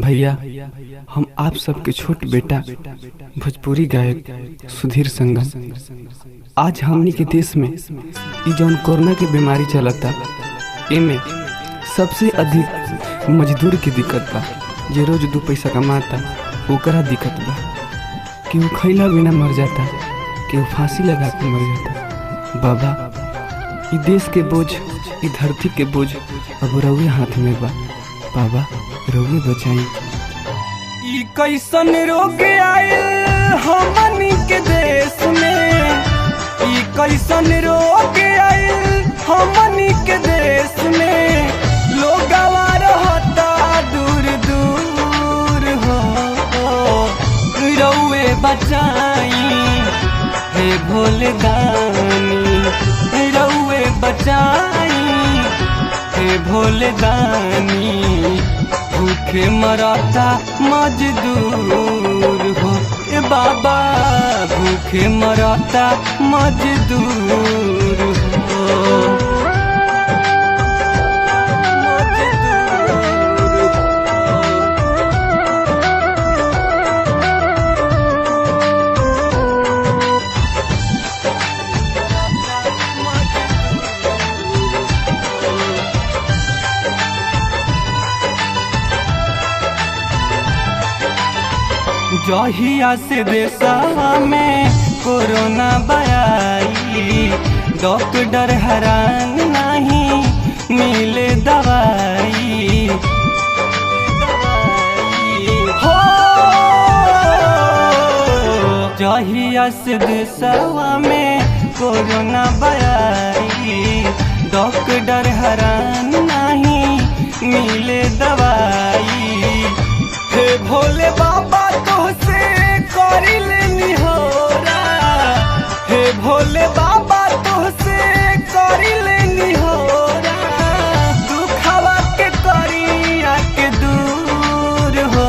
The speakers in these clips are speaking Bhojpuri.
भैया, हम आप सबके छोट बेटा भोजपुरी गायक सुधीर संगम। आज हमनी के देश में जौन कोरोना की बीमारी चलता, इमे सबसे अधिक मजदूर की दिक्कत बा। जे रोज 2 पैसा कमाता ओकरा दिक्कत बा। केहू खैला बिना मर जाता, केहू फांसी लगा के मर जाता। बाबा, ई देश के बोझ, ई धरती के बोझ अब रउए हाथ में बा। बाबा, रउए बचाई। ई कैसन रोग आयल हमनी के देश में, ई कैसन रोग आयल हमनी के देश में। लोगवा रहता दूर दूर हो, रउए बचाई हे भोले दानी, रउए बचाई हे भोले दानी। भूखे मरता मजदूर हो ए बाबा, भूखे मरता मजदूर हो। जहिया से देशवा में कोरोना बयाई, डॉक्टर हैरान नहीं मिले दवाई हो। जहिया से देशवा में कोरोना बयाई, डॉक्टर हैरान नहीं मिले दवाई। हे भोले बाबा तोहसे करी लेनी होरा, हे भोले बाबा तोहसे करी लेनी होरा। दुखवा के करिया के दूर हो,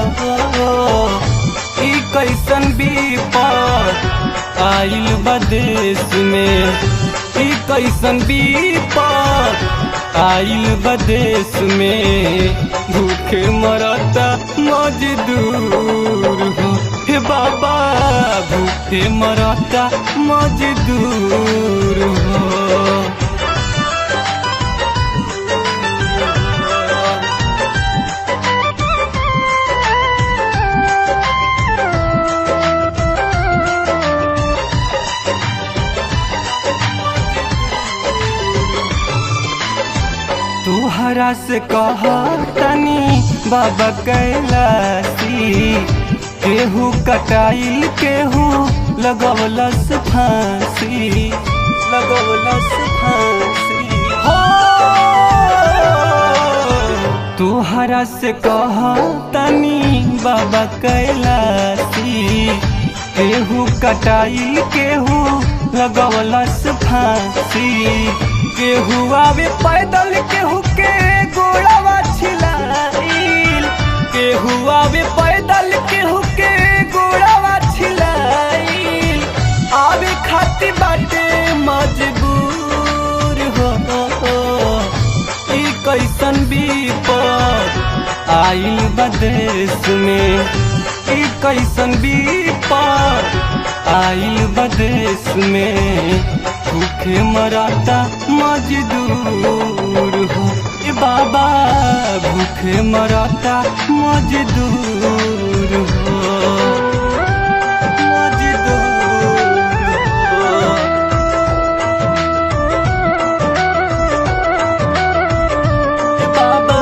ई कैसन विपद आइल बा देश में, ई कैसन विपद आइल बा देश में। भूखे मरता मजदूर हो हे बाबा, भूखे मरता मजदूर हो। तुहरा से कहतनी बाबा कैलासी, केहू कटाइल केहू लगवलस फांसी, लगवलस फांसी हो। तुहरा से कहतनी बाबा कैलासी, केहू कटाइल केहू लगवलस फांसी। केहू आवे पैदल केहू के गोड़वा छिलाइल, केहू आवे पैदल केहू के गोड़वा छिलाइल। आवे खाती बाटे मजबूर हो, ई कैसन विपद आइल बा देश में, ई कैसन विपद आइल बा देश में। भूखे मरता मजदूर हो ए बाबा, भूखे मरता मजदूर हो, मजदूर हो। ए बाबा,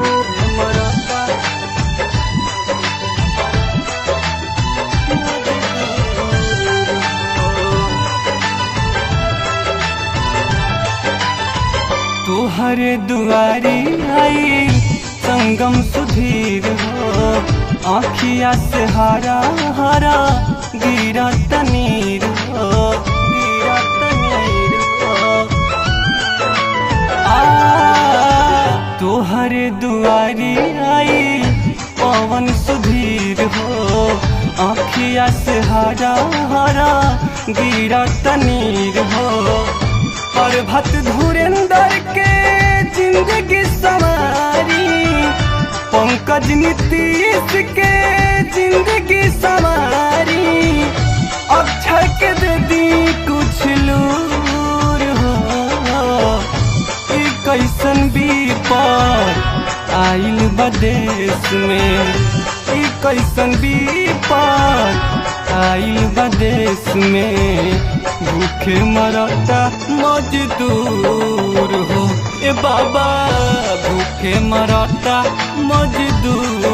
भूखे मरता तोहरे दुआरी आई संगम सुधीर हो। आँखिया से हरा हरा गिरा तनीर हो, गिरा तनीर हो। तोहरे दुआरी आई पवन सुधीर हो। आँखिया से हरा हरा गिरा तनीर हो। पर्वत धुरेंद्र के जिंदगी सवारी, पंकज रजनीतीश के जिंदगी सवारी अक्षय के दे दी कुछ लूर हो। कैसन विपद आइल बदेश में, कैसन विपद आइल बदेश में, भूखे मरता मजदूर हो। ए बाबा भूखे मरता मजदूर